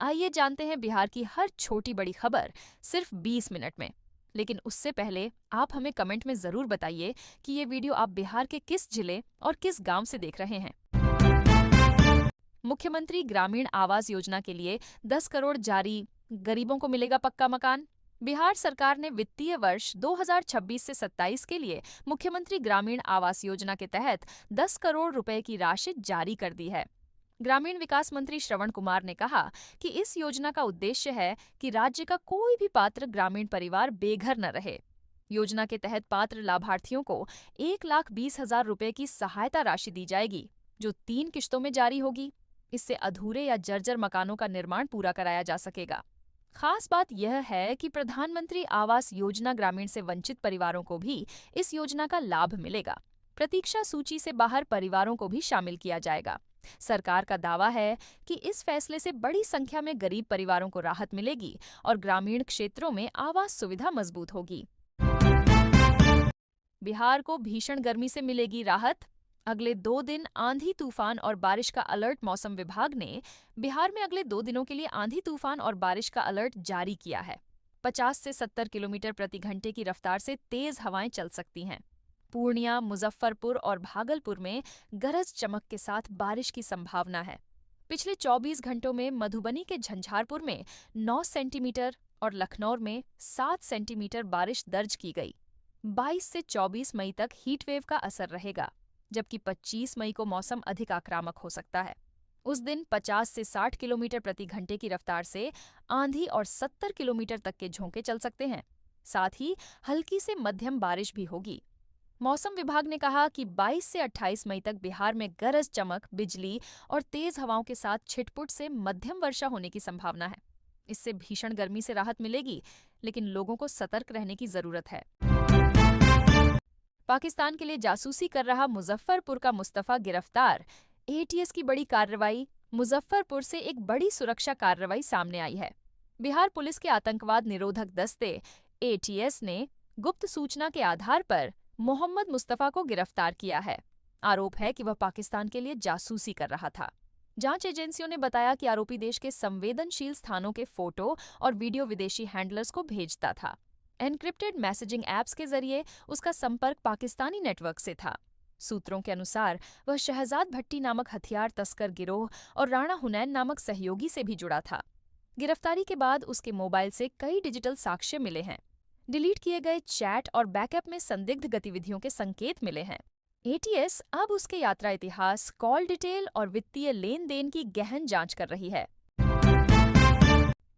आइए जानते हैं बिहार की हर छोटी बड़ी खबर सिर्फ 20 मिनट में। लेकिन उससे पहले आप हमें कमेंट में जरूर बताइए कि ये वीडियो आप बिहार के किस जिले और किस गांव से देख रहे हैं। मुख्यमंत्री ग्रामीण आवास योजना के लिए 10 करोड़ जारी, गरीबों को मिलेगा पक्का मकान। बिहार सरकार ने वित्तीय वर्ष 2026 से 27 के लिए मुख्यमंत्री ग्रामीण आवास योजना के तहत 10 करोड़ रुपए की राशि जारी कर दी है। ग्रामीण विकास मंत्री श्रवण कुमार ने कहा कि इस योजना का उद्देश्य है कि राज्य का कोई भी पात्र ग्रामीण परिवार बेघर न रहे। योजना के तहत पात्र लाभार्थियों को 1,20,000 रुपए की सहायता राशि दी जाएगी, जो 3 किश्तों में जारी होगी। इससे अधूरे या जर्जर मकानों का निर्माण पूरा कराया जा सकेगा। खास बात यह है कि प्रधानमंत्री आवास योजना ग्रामीण से वंचित परिवारों को भी इस योजना का लाभ मिलेगा। प्रतीक्षा सूची से बाहर परिवारों को भी शामिल किया जाएगा। सरकार का दावा है कि इस फैसले से बड़ी संख्या में गरीब परिवारों को राहत मिलेगी और ग्रामीण क्षेत्रों में आवास सुविधा मजबूत होगी। बिहार को भीषण गर्मी से मिलेगी राहत। अगले 2 दिन आंधी तूफान और बारिश का अलर्ट। मौसम विभाग ने बिहार में अगले 2 दिनों के लिए आंधी तूफान और बारिश का अलर्ट जारी किया है। 50 से 70 किलोमीटर प्रति घंटे की रफ्तार से तेज हवाएं चल सकती हैं। पूर्णिया, मुजफ्फरपुर और भागलपुर में गरज चमक के साथ बारिश की संभावना है। पिछले 24 घंटों में मधुबनी के झंझारपुर में 9 सेंटीमीटर और लखनऊ में 7 सेंटीमीटर बारिश दर्ज की गई। 22 से 24 मई तक हीटवेव का असर रहेगा, जबकि 25 मई को मौसम अधिक आक्रामक हो सकता है। उस दिन 50 से 60 किलोमीटर प्रति घंटे की रफ्तार से आंधी और 70 किलोमीटर तक के झोंके चल सकते हैं। साथ ही हल्की से मध्यम बारिश भी होगी। मौसम विभाग ने कहा कि 22 से 28 मई तक बिहार में गरज चमक, बिजली और तेज हवाओं के साथ छिटपुट से मध्यम वर्षा होने की संभावना है। इससे भीषण गर्मी से राहत मिलेगी, लेकिन लोगों को सतर्क रहने की जरूरत है। पाकिस्तान के लिए जासूसी कर रहा मुजफ्फरपुर का मुस्तफा गिरफ्तार। एटीएस की बड़ी कार्रवाई। मुजफ्फरपुर से एक बड़ी सुरक्षा कार्रवाई सामने आई है। बिहार पुलिस के आतंकवाद निरोधक दस्ते एटीएस ने गुप्त सूचना के आधार पर मोहम्मद मुस्तफा को गिरफ्तार किया है। आरोप है कि वह पाकिस्तान के लिए जासूसी कर रहा था। जांच एजेंसियों ने बताया कि आरोपी देश के संवेदनशील स्थानों के फोटो और वीडियो विदेशी हैंडलर्स को भेजता था। एन्क्रिप्टेड मैसेजिंग ऐप्स के जरिए उसका संपर्क पाकिस्तानी नेटवर्क से था। सूत्रों के अनुसार वह शहजाद भट्टी नामक हथियार तस्कर गिरोह और राणा हुनैन नामक सहयोगी से भी जुड़ा था। गिरफ्तारी के बाद उसके मोबाइल से कई डिजिटल साक्ष्य मिले हैं। डिलीट किए गए चैट और बैकअप में संदिग्ध गतिविधियों के संकेत मिले हैं। एटीएस अब उसके यात्रा इतिहास, कॉल डिटेल और वित्तीय लेन देन की गहन जांच कर रही है।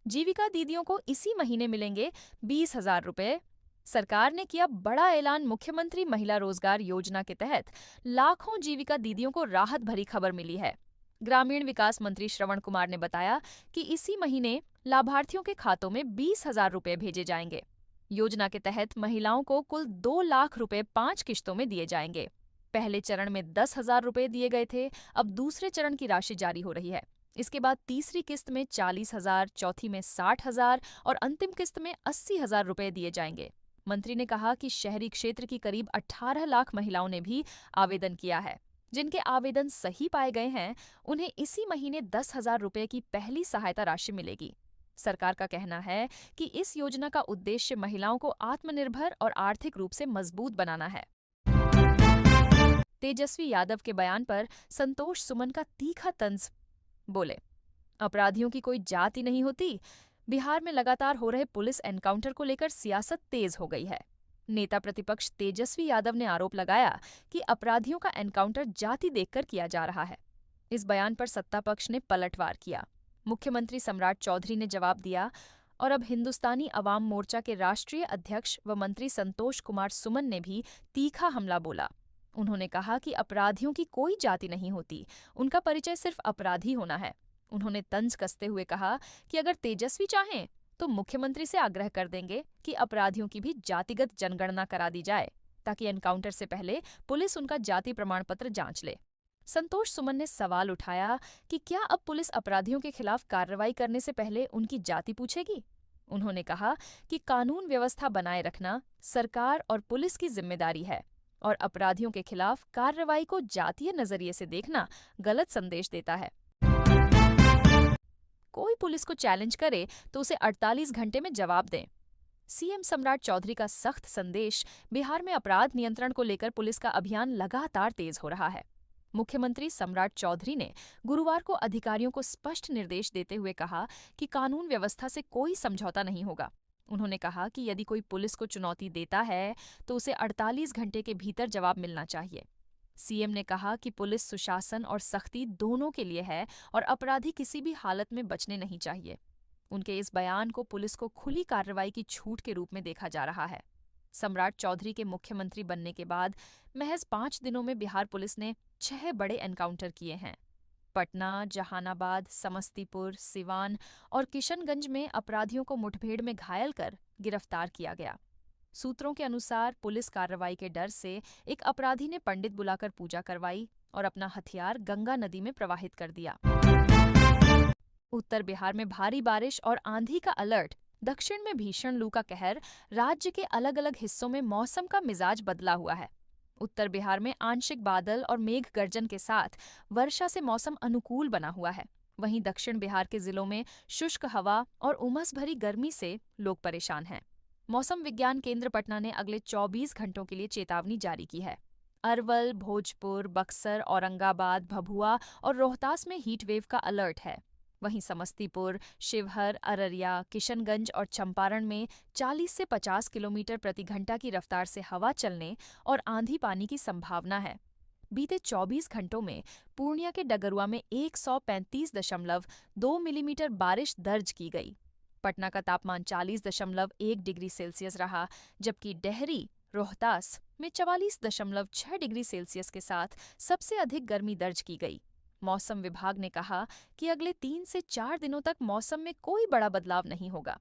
जीविका दीदियों को इसी महीने मिलेंगे 20,000 रुपए। सरकार ने किया बड़ा ऐलान। मुख्यमंत्री महिला रोजगार योजना के तहत लाखों जीविका दीदियों को राहत भरी खबर मिली है। ग्रामीण विकास मंत्री श्रवण कुमार ने बताया कि इसी महीने लाभार्थियों के खातों में 20,000 रुपए भेजे जाएंगे। योजना के तहत महिलाओं को कुल 2 लाख रुपए 5 किश्तों में दिए जाएंगे। पहले चरण में 10,000 रुपए दिए गए थे, अब दूसरे चरण की राशि जारी हो रही है। इसके बाद तीसरी किस्त में 40,000, चौथी में 60,000 और अंतिम किस्त में 80,000 रुपए दिए जाएंगे। मंत्री ने कहा कि शहरी क्षेत्र की करीब 18 लाख महिलाओं ने भी आवेदन किया है। जिनके आवेदन सही पाए गए हैं, उन्हें इसी महीने 10,000 रुपए की पहली सहायता राशि मिलेगी। सरकार का कहना है कि इस योजना का उद्देश्य महिलाओं को आत्मनिर्भर और आर्थिक रूप से मजबूत बनाना है। तेजस्वी यादव के बयान पर संतोष सुमन का तीखा तंज। बोले, अपराधियों की कोई जात ही नहीं होती। बिहार में लगातार हो रहे पुलिस एनकाउंटर को लेकर सियासत तेज हो गई है। नेता प्रतिपक्ष तेजस्वी यादव ने आरोप लगाया कि अपराधियों का एनकाउंटर जाति देखकर किया जा रहा है। इस बयान पर सत्ता पक्ष ने पलटवार किया। मुख्यमंत्री सम्राट चौधरी ने जवाब दिया और अब हिंदुस्तानी अवाम मोर्चा के राष्ट्रीय अध्यक्ष व मंत्री संतोष कुमार सुमन ने भी तीखा हमला बोला। उन्होंने कहा कि अपराधियों की कोई जाति नहीं होती, उनका परिचय सिर्फ अपराधी होना है। उन्होंने तंज कसते हुए कहा कि अगर तेजस्वी चाहें तो मुख्यमंत्री से आग्रह कर देंगे कि अपराधियों की भी जातिगत जनगणना करा दी जाए, ताकि एनकाउंटर से पहले पुलिस उनका जाति प्रमाण पत्र जांच ले। संतोष सुमन ने सवाल उठाया कि क्या अब पुलिस अपराधियों के खिलाफ कार्रवाई करने से पहले उनकी जाति पूछेगी। उन्होंने कहा कि कानून व्यवस्था बनाए रखना सरकार और पुलिस की जिम्मेदारी है और अपराधियों के खिलाफ कार्रवाई को जातीय नजरिए से देखना गलत संदेश देता है। कोई पुलिस को चैलेंज करे तो उसे 48 घंटे में जवाब दें। सीएम सम्राट चौधरी का सख्त संदेश। बिहार में अपराध नियंत्रण को लेकर पुलिस का अभियान लगातार तेज हो रहा है। मुख्यमंत्री सम्राट चौधरी ने गुरुवार को अधिकारियों को स्पष्ट निर्देश देते हुए कहा कि कानून व्यवस्था से कोई समझौता नहीं होगा। उन्होंने कहा कि यदि कोई पुलिस को चुनौती देता है तो उसे 48 घंटे के भीतर जवाब मिलना चाहिए। सीएम ने कहा कि पुलिस सुशासन और सख्ती दोनों के लिए है और अपराधी किसी भी हालत में बचने नहीं चाहिए। उनके इस बयान को पुलिस को खुली कार्रवाई की छूट के रूप में देखा जा रहा है। सम्राट चौधरी के मुख्यमंत्री बनने के बाद महज 5 दिनों में बिहार पुलिस ने 6 बड़े एनकाउंटर किए हैं। पटना, जहानाबाद, समस्तीपुर, सिवान और किशनगंज में अपराधियों को मुठभेड़ में घायल कर गिरफ्तार किया गया। सूत्रों के अनुसार पुलिस कार्रवाई के डर से एक अपराधी ने पंडित बुलाकर पूजा करवाई और अपना हथियार गंगा नदी में प्रवाहित कर दिया। उत्तर बिहार में भारी बारिश और आंधी का अलर्ट, दक्षिण में भीषण लू का कहर। राज्य के अलग अलग हिस्सों में मौसम का मिजाज बदला हुआ है। उत्तर बिहार में आंशिक बादल और मेघ गर्जन के साथ वर्षा से मौसम अनुकूल बना हुआ है। वहीं दक्षिण बिहार के जिलों में शुष्क हवा और उमस भरी गर्मी से लोग परेशान हैं। मौसम विज्ञान केंद्र पटना ने अगले 24 घंटों के लिए चेतावनी जारी की है। अरवल, भोजपुर, बक्सर, औरंगाबाद, भभुआ और रोहतास में हीट वेव का अलर्ट है। वहीं समस्तीपुर, शिवहर, अररिया, किशनगंज और चंपारण में 40 से 50 किलोमीटर प्रति घंटा की रफ्तार से हवा चलने और आंधी पानी की संभावना है। बीते 24 घंटों में पूर्णिया के डगरुआ में 135.2 मिलीमीटर बारिश दर्ज की गई। पटना का तापमान 40.1 डिग्री सेल्सियस रहा, जबकि डेहरी, रोहतास में 44.6 डिग्री सेल्सियस के साथ सबसे अधिक गर्मी दर्ज की गई। मौसम विभाग ने कहा कि अगले 3 से 4 दिनों तक मौसम में कोई बड़ा बदलाव नहीं होगा।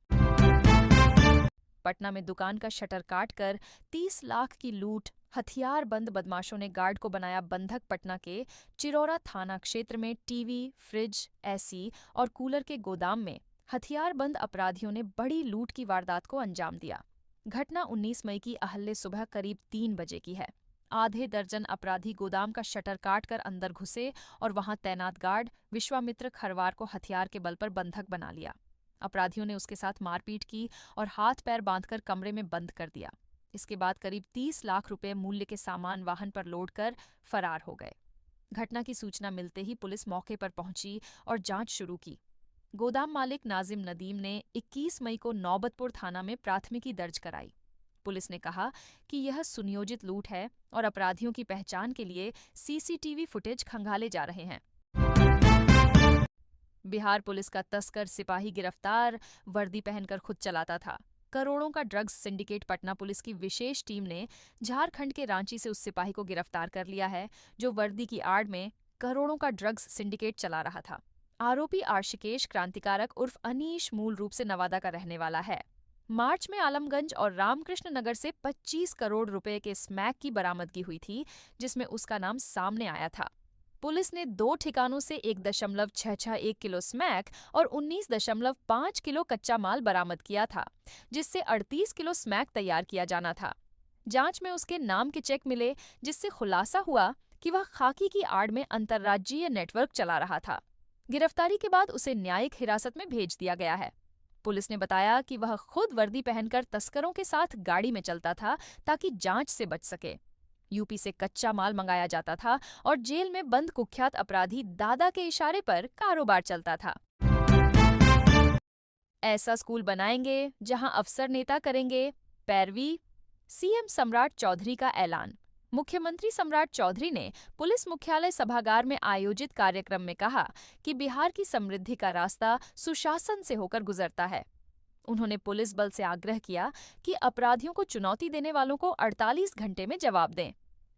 पटना में दुकान का शटर काटकर 30 लाख की लूट। हथियारबंद बदमाशों ने गार्ड को बनाया बंधक। पटना के चिरौरा थाना क्षेत्र में टीवी, फ्रिज, एसी और कूलर के गोदाम में हथियारबंद अपराधियों ने बड़ी लूट की वारदात को अंजाम दिया। घटना 19 मई की अहल्ले सुबह करीब 3 बजे की है। आधे दर्जन अपराधी गोदाम का शटर काटकर अंदर घुसे और वहां तैनात गार्ड विश्वामित्र खरवार को हथियार के बल पर बंधक बना लिया। अपराधियों ने उसके साथ मारपीट की और हाथ पैर बांधकर कमरे में बंद कर दिया। इसके बाद करीब 30 लाख रुपए मूल्य के सामान वाहन पर लोड कर फरार हो गए। घटना की सूचना मिलते ही पुलिस मौके पर पहुंची और जांच शुरू की। गोदाम मालिक नाजिम नदीम ने 21 मई को नौबतपुर थाना में प्राथमिकी दर्ज कराई। पुलिस ने कहा कि यह सुनियोजित लूट है और अपराधियों की पहचान के लिए सीसीटीवी फुटेज खंगाले जा रहे हैं। बिहार पुलिस का तस्कर सिपाही गिरफ्तार। वर्दी पहनकर खुद चलाता था। करोड़ों का ड्रग्स सिंडिकेट। पटना पुलिस की विशेष टीम ने झारखंड के रांची से उस सिपाही को गिरफ्तार कर लिया है जो वर्दी की आड़ में करोड़ों का ड्रग्स सिंडिकेट चला रहा था। आरोपी आशिकेश क्रांतिकारक उर्फ अनीश मूल रूप से नवादा का रहने वाला है। मार्च में आलमगंज और रामकृष्ण नगर से 25 करोड़ रुपए के स्मैक की बरामदगी हुई थी, जिसमें उसका नाम सामने आया था। पुलिस ने 2 ठिकानों से 1.661 किलो स्मैक और 19.5 किलो कच्चा माल बरामद किया था, जिससे 38 किलो स्मैक तैयार किया जाना था। जांच में उसके नाम के चेक मिले, जिससे खुलासा हुआ कि वह खाकी की आड़ में अंतर्राज्यीय नेटवर्क चला रहा था। गिरफ्तारी के बाद उसे न्यायिक हिरासत में भेज दिया गया है। पुलिस ने बताया कि वह खुद वर्दी पहनकर तस्करों के साथ गाड़ी में चलता था ताकि जांच से बच सके। यूपी से कच्चा माल मंगाया जाता था और जेल में बंद कुख्यात अपराधी दादा के इशारे पर कारोबार चलता था। ऐसा स्कूल बनाएंगे जहां अफसर नेता करेंगे पैरवी। सीएम सम्राट चौधरी का ऐलान। मुख्यमंत्री सम्राट चौधरी ने पुलिस मुख्यालय सभागार में आयोजित कार्यक्रम में कहा कि बिहार की समृद्धि का रास्ता सुशासन से होकर गुजरता है। उन्होंने पुलिस बल से आग्रह किया कि अपराधियों को चुनौती देने वालों को 48 घंटे में जवाब दें।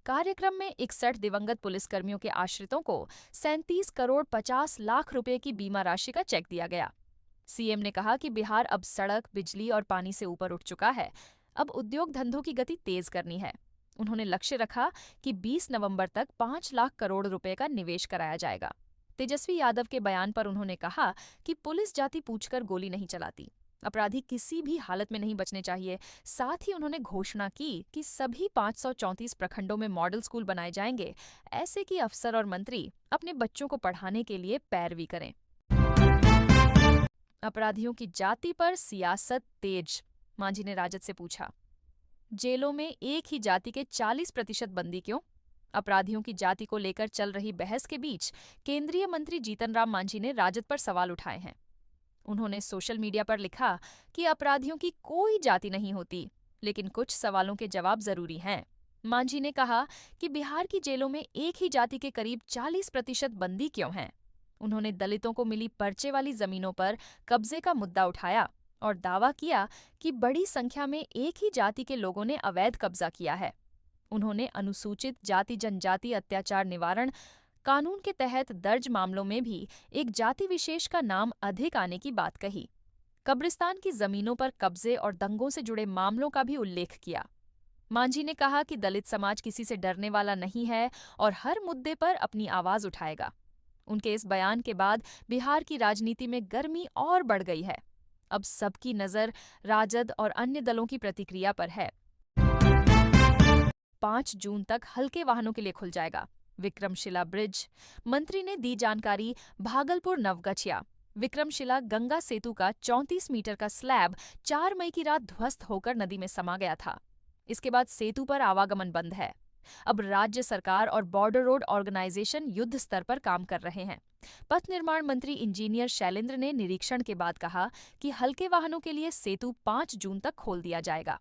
कार्यक्रम में 61 दिवंगत पुलिसकर्मियों के आश्रितों को 37 करोड़ 50 लाख रुपए की बीमा राशि का चेक दिया गया। सीएम ने कहा कि बिहार अब सड़क, बिजली और पानी से ऊपर उठ चुका है। अब उद्योग धंधों की गति तेज करनी है। उन्होंने लक्ष्य रखा कि 20 नवंबर तक 5 लाख करोड़ रुपए का निवेश कराया जाएगा। तेजस्वी यादव के बयान पर उन्होंने कहा कि पुलिस जाति पूछकर गोली नहीं चलाती। अपराधी किसी भी हालत में नहीं बचने चाहिए। साथ ही उन्होंने घोषणा की कि सभी 534 प्रखंडों में मॉडल स्कूल बनाए जाएंगे, ऐसे कि अफसर और मंत्री अपने बच्चों को पढ़ाने के लिए पैरवी करें। अपराधियों की जाति पर सियासत तेज, मांझी ने राजद से पूछा। जेलों में एक ही जाति के 40% बंदी क्यों? अपराधियों की जाति को लेकर चल रही बहस के बीच केंद्रीय मंत्री जीतन राम मांझी ने राजद पर सवाल उठाए हैं। उन्होंने सोशल मीडिया पर लिखा कि अपराधियों की कोई जाति नहीं होती, लेकिन कुछ सवालों के जवाब जरूरी हैं। मांझी ने कहा कि बिहार की जेलों में एक ही जाति के करीब 40% बंदी क्यों हैं? उन्होंने दलितों को मिली पर्चे वाली जमीनों पर कब्जे का मुद्दा उठाया और दावा किया कि बड़ी संख्या में एक ही जाति के लोगों ने अवैध कब्जा किया है। उन्होंने अनुसूचित जाति जनजाति अत्याचार निवारण कानून के तहत दर्ज मामलों में भी एक जाति विशेष का नाम अधिक आने की बात कही। कब्रिस्तान की जमीनों पर कब्जे और दंगों से जुड़े मामलों का भी उल्लेख किया। मांझी ने कहा कि दलित समाज किसी से डरने वाला नहीं है और हर मुद्दे पर अपनी आवाज उठाएगा। उनके इस बयान के बाद बिहार की राजनीति में गर्मी और बढ़ गई है। अब सबकी नजर राजद और अन्य दलों की प्रतिक्रिया पर है। 5 जून तक हल्के वाहनों के लिए खुल जाएगा विक्रमशिला ब्रिज। मंत्री ने दी जानकारी। भागलपुर नवगछिया विक्रमशिला गंगा सेतु का 34 मीटर का स्लैब 4 मई की रात ध्वस्त होकर नदी में समा गया था। इसके बाद सेतु पर आवागमन बंद है। अब राज्य सरकार और बॉर्डर रोड ऑर्गेनाइजेशन युद्ध स्तर पर काम कर रहे हैं। पथ निर्माण मंत्री इंजीनियर शैलेंद्र ने निरीक्षण के बाद कहा कि हल्के वाहनों के लिए सेतु 5 जून तक खोल दिया जाएगा।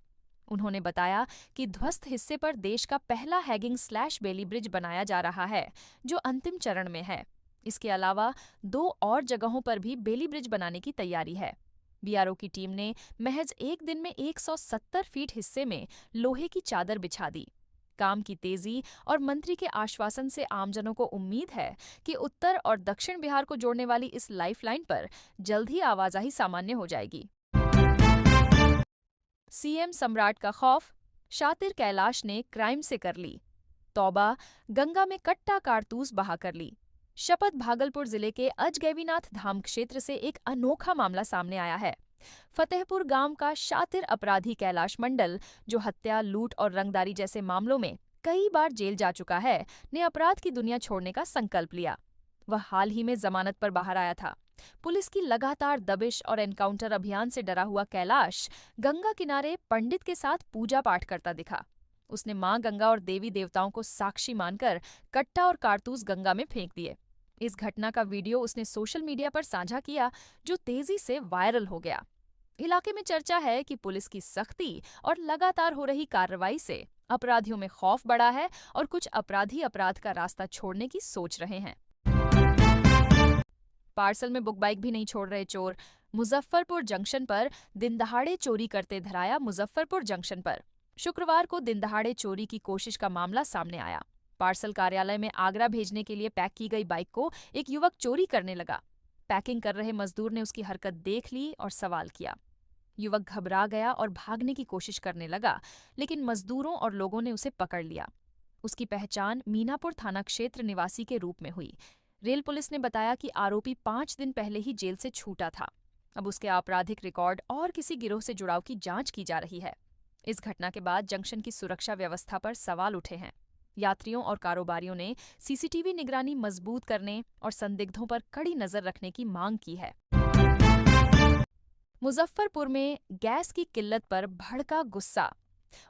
उन्होंने बताया कि ध्वस्त हिस्से पर देश का पहला हैगिंग स्लैश बेली ब्रिज बनाया जा रहा है, जो अंतिम चरण में है। इसके अलावा 2 और जगहों पर भी बेली ब्रिज बनाने की तैयारी है। बीआरओ की टीम ने महज एक दिन में 170 फीट हिस्से में लोहे की चादर बिछा दी। काम की तेजी और मंत्री के आश्वासन से आमजनों को उम्मीद है कि उत्तर और दक्षिण बिहार को जोड़ने वाली इस लाइफलाइन पर जल्द ही आवाजाही सामान्य हो जाएगी। सीएम सम्राट का खौफ, शातिर कैलाश ने क्राइम से कर ली तौबा, गंगा में कट्टा कारतूस बहा कर ली। शपथ। भागलपुर जिले के अजगैवीनाथ धाम क्षेत्र से एक अनोखा मामला सामने आया है। फतेहपुर गांव का शातिर अपराधी कैलाश मंडल, जो हत्या, लूट और रंगदारी जैसे मामलों में कई बार जेल जा चुका है, ने अपराध की दुनिया छोड़ने का संकल्प लिया। वह हाल ही में जमानत पर बाहर आया था। पुलिस की लगातार दबिश और एनकाउंटर अभियान से डरा हुआ कैलाश गंगा किनारे पंडित के साथ पूजा पाठ करता दिखा। उसने मां गंगा और देवी देवताओं को साक्षी मानकर कट्टा और कारतूस गंगा में फेंक दिए। इस घटना का वीडियो उसने सोशल मीडिया पर साझा किया, जो तेजी से वायरल हो गया। इलाके में चर्चा है कि पुलिस की सख्ती और लगातार हो रही कार्रवाई से अपराधियों में खौफ बढ़ा है और कुछ अपराधी अपराध का रास्ता छोड़ने की सोच रहे हैं। पार्सल में बुक बाइक भी नहीं छोड़ रहे चोर। मुजफ्फरपुर जंक्शन पर दिनदहाड़े चोरी करते धराया। मुजफ्फरपुर जंक्शन पर शुक्रवार को दिनदहाड़े चोरी की कोशिश का मामला सामने आया। पार्सल कार्यालय में आगरा भेजने के लिए पैक की गई बाइक को एक युवक चोरी करने लगा। पैकिंग कर रहे मजदूर ने उसकी हरकत देख ली और सवाल किया। युवक घबरा गया और भागने की कोशिश करने लगा, लेकिन मजदूरों और लोगों ने उसे पकड़ लिया। उसकी पहचान मीनापुर थाना क्षेत्र निवासी के रूप में हुई। रेल पुलिस ने बताया कि आरोपी 5 दिन पहले ही जेल से छूटा था। अब उसके आपराधिक रिकॉर्ड और किसी गिरोह से जुड़ाव की जांच की जा रही है। इस घटना के बाद जंक्शन की सुरक्षा व्यवस्था पर सवाल उठे हैं। यात्रियों और कारोबारियों ने सीसीटीवी निगरानी मजबूत करने और संदिग्धों पर कड़ी नजर रखने की मांग की है। मुजफ्फरपुर में गैस की किल्लत पर भड़का गुस्सा।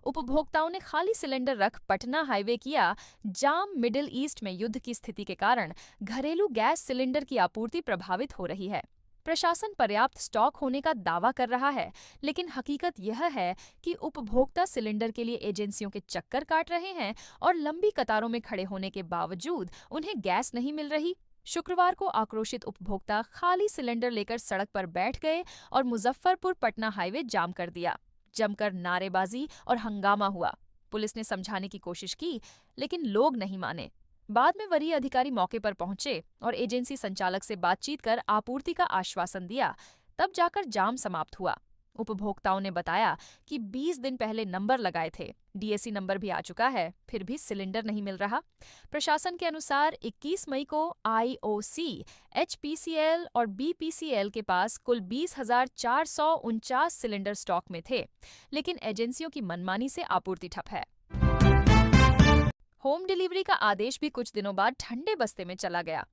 उपभोक्ताओं ने खाली सिलेंडर रख पटना हाईवे किया जाम। मिडिल ईस्ट में युद्ध की स्थिति के कारण घरेलू गैस सिलेंडर की आपूर्ति प्रभावित हो रही है। प्रशासन पर्याप्त स्टॉक होने का दावा कर रहा है, लेकिन हकीकत यह है कि उपभोक्ता सिलेंडर के लिए एजेंसियों के चक्कर काट रहे हैं और लंबी कतारों में खड़े होने के बावजूद उन्हें गैस नहीं मिल रही। शुक्रवार को आक्रोशित उपभोक्ता खाली सिलेंडर लेकर सड़क पर बैठ गए और मुजफ्फरपुर पटना हाईवे जाम कर दिया। जमकर नारेबाजी और हंगामा हुआ। पुलिस ने समझाने की कोशिश की, लेकिन लोग नहीं माने। बाद में वरीय अधिकारी मौके पर पहुंचे और एजेंसी संचालक से बातचीत कर आपूर्ति का आश्वासन दिया। तब जाकर जाम समाप्त हुआ। उपभोक्ताओं ने बताया कि 20 दिन पहले नंबर लगाए थे, डीएसी नंबर भी आ चुका है, फिर भी सिलेंडर नहीं मिल रहा। प्रशासन के अनुसार 21 मई को आईओसी, एचपीसीएल और बीपीसीएल के पास कुल 20,449 सिलेंडर स्टॉक में थे, लेकिन एजेंसियों की मनमानी से आपूर्ति ठप है। होम डिलीवरी का आदेश भी कुछ दिनों बाद ठंडे बस्ते में चला गया।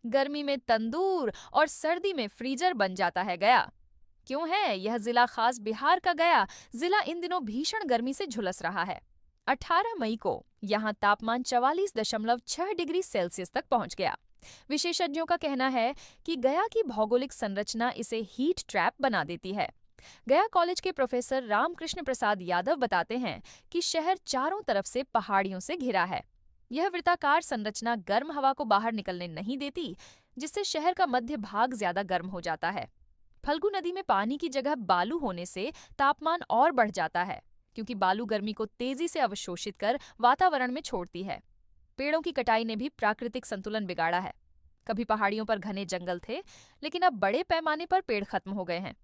गर्मी में तंदूर और सर्दी में फ्रीजर बन जाता है गया। क्यों है यह जिला खास बिहार का गया जिला इन दिनों भीषण गर्मी से झुलस रहा है। 18 मई को यहाँ तापमान 44.6 डिग्री सेल्सियस तक पहुंच गया। विशेषज्ञों का कहना है कि गया की भौगोलिक संरचना इसे हीट ट्रैप बना देती है। गया कॉलेज के प्रोफेसर रामकृष्ण प्रसाद यादव बताते हैं कि शहर चारों तरफ से पहाड़ियों से घिरा है। यह वृत्ताकार संरचना गर्म हवा को बाहर निकलने नहीं देती, जिससे शहर का मध्य भाग ज्यादा गर्म हो जाता है। फल्गु नदी में पानी की जगह बालू होने से तापमान और बढ़ जाता है, क्योंकि बालू गर्मी को तेजी से अवशोषित कर वातावरण में छोड़ती है। पेड़ों की कटाई ने भी प्राकृतिक संतुलन बिगाड़ा है। कभी पहाड़ियों पर घने जंगल थे, लेकिन अब बड़े पैमाने पर पेड़ खत्म हो गए हैं।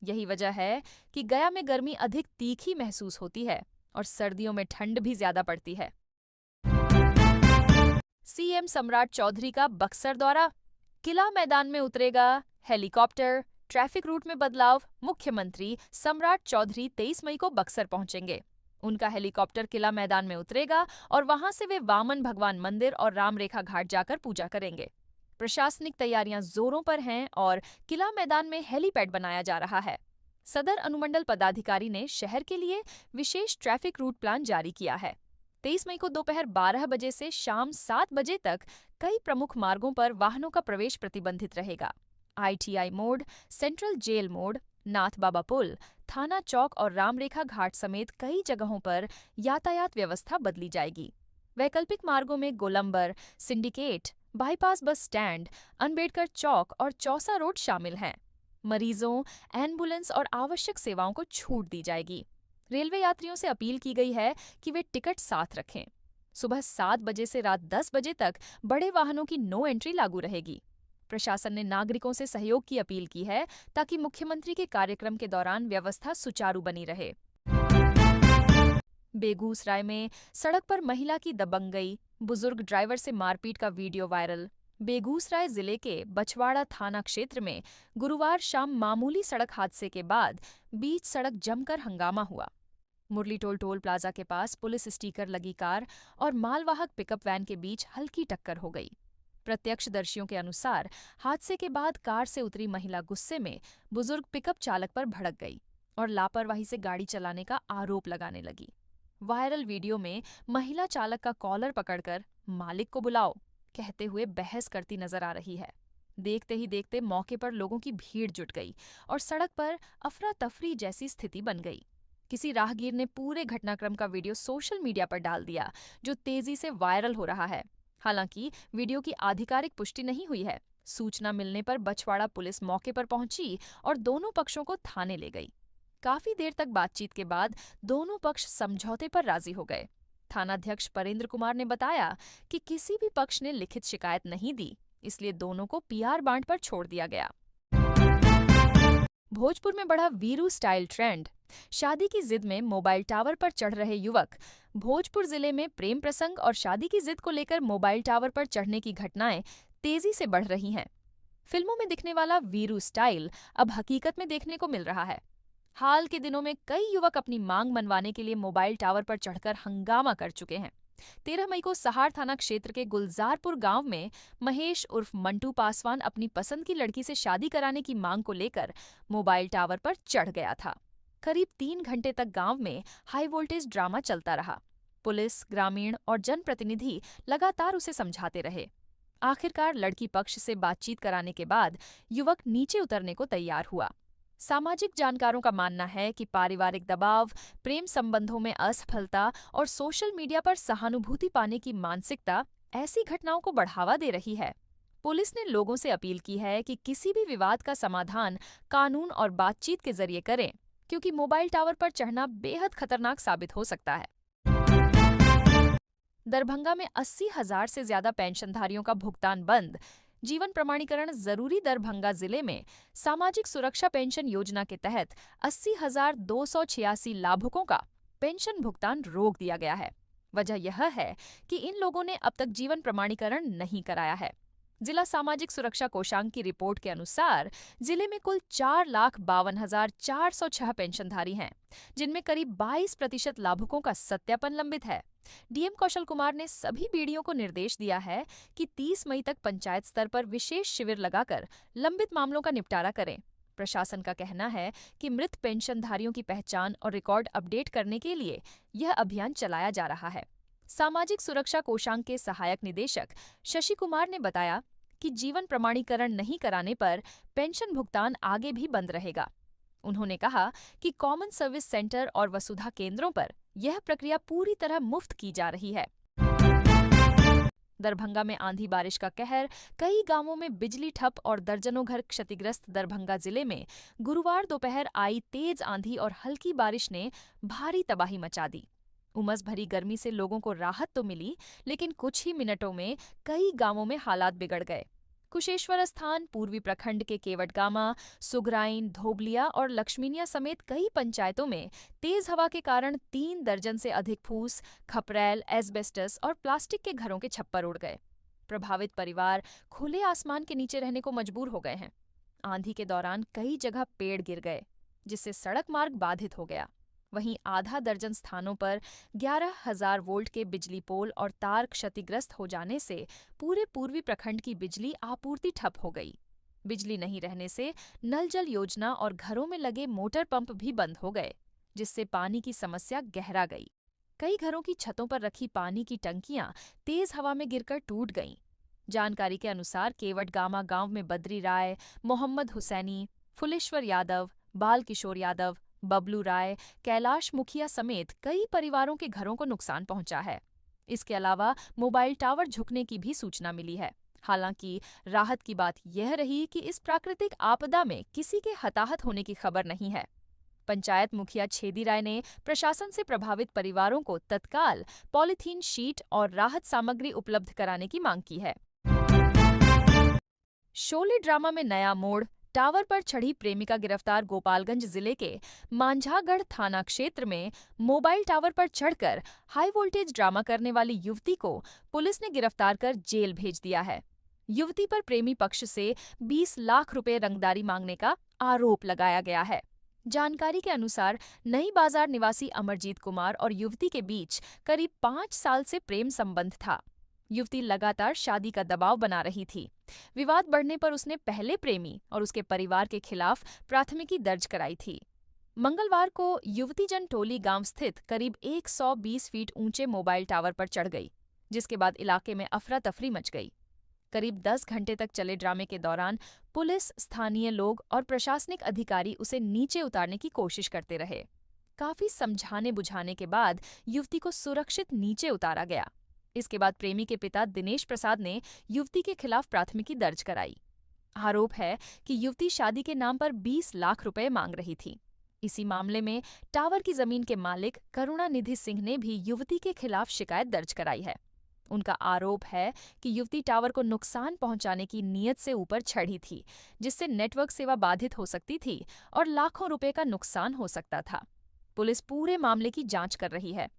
यही वजह है कि गया में गर्मी अधिक तीखी महसूस होती है और सर्दियों में ठंड भी ज्यादा पड़ती है। सीएम सम्राट चौधरी का बक्सर दौरा, किला मैदान में उतरेगा हेलीकॉप्टर, ट्रैफिक रूट में बदलाव। मुख्यमंत्री सम्राट चौधरी 23 मई को बक्सर पहुंचेंगे। उनका हेलीकॉप्टर किला मैदान में उतरेगा और वहां से वे वामन भगवान मंदिर और रामरेखा घाट जाकर पूजा करेंगे। प्रशासनिक तैयारियां जोरों पर हैं और किला मैदान में हेलीपैड बनाया जा रहा है। सदर अनुमंडल पदाधिकारी ने शहर के लिए विशेष ट्रैफिक रूट प्लान जारी किया है। 23 मई को दोपहर 12 बजे से शाम 7 बजे तक कई प्रमुख मार्गों पर वाहनों का प्रवेश प्रतिबंधित रहेगा। ITI मोड़, सेंट्रल जेल मोड़, नाथ बाबा पुल, थाना चौक और रामरेखा घाट समेत कई जगहों पर यातायात व्यवस्था बदली जाएगी। वैकल्पिक मार्गों में Golambar, syndicate, bypass bus stand, Ambedkar चौक और चौसा रोड शामिल हैं। मरीजों, एम्बुलेंस और आवश्यक सेवाओं को छूट दी जाएगी। रेलवे यात्रियों से अपील की गई है कि वे टिकट साथ रखें। सुबह 7 बजे से रात 10 बजे तक बड़े वाहनों की नो एंट्री लागू रहेगी। प्रशासन ने नागरिकों से सहयोग की अपील की है ताकि मुख्यमंत्री के कार्यक्रम के दौरान व्यवस्था सुचारू बनी रहे। बेगूसराय में सड़क पर महिला की दबंगई, बुजुर्ग ड्राइवर से मारपीट का वीडियो वायरल। बेगूसराय जिले के बछवाड़ा थाना क्षेत्र में गुरुवार शाम मामूली सड़क हादसे के बाद बीच सड़क जमकर हंगामा हुआ। मुरली टोल प्लाजा के पास पुलिस स्टिकर लगी कार और मालवाहक पिकअप वैन के बीच हल्की टक्कर हो गई। प्रत्यक्षदर्शियों के अनुसार हादसे के बाद कार से उतरी महिला गुस्से में बुजुर्ग पिकअप चालक पर भड़क गई और लापरवाही से गाड़ी चलाने का आरोप लगाने लगी। वायरल वीडियो में महिला चालक का कॉलर पकड़कर मालिक को बुलाओ कहते हुए बहस करती नजर आ रही है। देखते ही देखते मौके पर लोगों की भीड़ जुट गई और सड़क पर अफरा तफरी जैसी स्थिति बन गई। किसी राहगीर ने पूरे घटनाक्रम का वीडियो सोशल मीडिया पर डाल दिया, जो तेजी से वायरल हो रहा है। हालांकि वीडियो की आधिकारिक पुष्टि नहीं हुई है। सूचना मिलने पर बछवाड़ा पुलिस मौके पर पहुंची और दोनों पक्षों को थाने ले गई। काफी देर तक बातचीत के बाद दोनों पक्ष समझौते पर राजी हो गए। थानाध्यक्ष परेंद्र कुमार ने बताया कि किसी भी पक्ष ने लिखित शिकायत नहीं दी, इसलिए दोनों को PR बांड पर छोड़ दिया गया। भोजपुर में बढ़ा वीरू स्टाइल ट्रेंड, शादी की जिद में मोबाइल टावर पर चढ़ रहे युवक। भोजपुर जिले में प्रेम प्रसंग और शादी की जिद को लेकर मोबाइल टावर पर चढ़ने की घटनाएं तेजी से बढ़ रही हैं। फिल्मों में दिखने वाला वीरू स्टाइल अब हकीकत में देखने को मिल रहा है। हाल के दिनों में कई युवक अपनी मांग मनवाने के लिए मोबाइल टावर पर चढ़कर हंगामा कर चुके हैं। 13 मई को सहार थाना क्षेत्र के गुलजारपुर गांव में महेश उर्फ मंटू पासवान अपनी पसंद की लड़की से शादी कराने की मांग को लेकर मोबाइल टावर पर चढ़ गया था। करीब 3 घंटे तक गांव में हाई वोल्टेज ड्रामा चलता रहा। पुलिस, ग्रामीण और जनप्रतिनिधि लगातार उसे समझाते रहे। आखिरकार लड़की पक्ष से बातचीत कराने के बाद युवक नीचे उतरने को तैयार हुआ। सामाजिक जानकारों का मानना है कि पारिवारिक दबाव, प्रेम संबंधों में असफलता और सोशल मीडिया पर सहानुभूति पाने की मानसिकता ऐसी घटनाओं को बढ़ावा दे रही है। पुलिस ने लोगों से अपील की है कि किसी भी विवाद का समाधान कानून और बातचीत के जरिए करें, क्योंकि मोबाइल टावर पर चढ़ना बेहद खतरनाक साबित हो सकता है। दरभंगा में 80,000 से ज्यादा पेंशनधारियों का भुगतान बंद। जीवन प्रमाणीकरण जरूरी दरभंगा जिले में सामाजिक सुरक्षा पेंशन योजना के तहत 80,286 लाभुकों का पेंशन भुगतान रोक दिया गया है। वजह यह है कि इन लोगों ने अब तक जीवन प्रमाणीकरण नहीं कराया है। जिला सामाजिक सुरक्षा कोषांग की रिपोर्ट के अनुसार जिले में कुल 4,52,406 पेंशनधारी हैं, जिनमें करीब 22% लाभुकों का सत्यापन लंबित है। डीएम कौशल कुमार ने सभी बीडीओ को निर्देश दिया है कि 30 मई तक पंचायत स्तर पर विशेष शिविर लगाकर लंबित मामलों का निपटारा करें। प्रशासन का कहना है कि मृत पेंशनधारियों की पहचान और रिकॉर्ड अपडेट करने के लिए यह अभियान चलाया जा रहा है। सामाजिक सुरक्षा कोषांग के सहायक निदेशक शशि कुमार ने बताया कि जीवन प्रमाणीकरण नहीं कराने पर पेंशन भुगतान आगे भी बंद रहेगा। उन्होंने कहा कि कॉमन सर्विस सेंटर और वसुधा केंद्रों पर यह प्रक्रिया पूरी तरह मुफ्त की जा रही है। दरभंगा में आंधी बारिश का कहर, कई गांवों में बिजली ठप और दर्जनों घर क्षतिग्रस्त। दरभंगा जिले में गुरुवार दोपहर आई तेज आंधी और हल्की बारिश ने भारी तबाही मचा दी। उमस भरी गर्मी से लोगों को राहत तो मिली, लेकिन कुछ ही मिनटों में कई गांवों में हालात बिगड़ गए। कुशेश्वर स्थान, पूर्वी प्रखंड के केवटगामा, सुगराइन, धोबलिया और लक्ष्मीनिया समेत कई पंचायतों में तेज हवा के कारण 3 दर्जन से अधिक फूस, खपरैल, एस्बेस्टस और प्लास्टिक के घरों के छप्पर उड़ गए। प्रभावित परिवार खुले आसमान के नीचे रहने को मजबूर हो गए हैं। आंधी के दौरान कई जगह पेड़ गिर गए, जिससे सड़क मार्ग बाधित हो गया। वहीं आधा दर्जन स्थानों पर 11,000 वोल्ट के बिजली पोल और तार क्षतिग्रस्त हो जाने से पूरे पूर्वी प्रखंड की बिजली आपूर्ति ठप हो गई। बिजली नहीं रहने से नल जल योजना और घरों में लगे मोटर पंप भी बंद हो गए, जिससे पानी की समस्या गहरा गई। कई घरों की छतों पर रखी पानी की टंकियां तेज हवा में गिरकर टूट गईं। जानकारी के अनुसार केवटगामा गांव में बद्री राय, मोहम्मद हुसैनी, फुलेश्वर यादव, बाल किशोर यादव, बबलू राय, कैलाश मुखिया समेत कई परिवारों के घरों को नुकसान पहुंचा है। इसके अलावा मोबाइल टावर झुकने की भी सूचना मिली है। हालांकि राहत की बात यह रही कि इस प्राकृतिक आपदा में किसी के हताहत होने की खबर नहीं है। पंचायत मुखिया छेदी राय ने प्रशासन से प्रभावित परिवारों को तत्काल पॉलीथीन शीट और राहत सामग्री उपलब्ध कराने की मांग की है। शोले ड्रामा में नया मोड़, टावर पर चढ़ी प्रेमिका गिरफ्तार। गोपालगंज जिले के मांझागढ़ थाना क्षेत्र में मोबाइल टावर पर चढ़कर हाई वोल्टेज ड्रामा करने वाली युवती को पुलिस ने गिरफ्तार कर जेल भेज दिया है। युवती पर प्रेमी पक्ष से 20 लाख रुपए रंगदारी मांगने का आरोप लगाया गया है। जानकारी के अनुसार नई बाजार निवासी अमरजीत कुमार और युवती के बीच करीब 5 साल से प्रेम संबंध था। युवती लगातार शादी का दबाव बना रही थी। विवाद बढ़ने पर उसने पहले प्रेमी और उसके परिवार के खिलाफ प्राथमिकी दर्ज कराई थी। मंगलवार को युवती जन टोली गांव स्थित करीब 120 फीट ऊंचे मोबाइल टावर पर चढ़ गई, जिसके बाद इलाके में अफरा तफरी मच गई। करीब 10 घंटे तक चले ड्रामे के दौरान पुलिस, स्थानीय लोग और प्रशासनिक अधिकारी उसे नीचे उतारने की कोशिश करते रहे। काफी समझाने बुझाने के बाद युवती को सुरक्षित नीचे उतारा गया। इसके बाद प्रेमी के पिता दिनेश प्रसाद ने युवती के खिलाफ प्राथमिकी दर्ज कराई। आरोप है कि युवती शादी के नाम पर 20 लाख रुपए मांग रही थी। इसी मामले में टावर की जमीन के मालिक करुणानिधि सिंह ने भी युवती के खिलाफ शिकायत दर्ज कराई है। उनका आरोप है कि युवती टावर को नुकसान पहुंचाने की नीयत से ऊपर चढ़ी थी, जिससे नेटवर्क सेवा बाधित हो सकती थी और लाखों रुपए का नुकसान हो सकता था। पुलिस पूरे मामले की जांच कर रही है।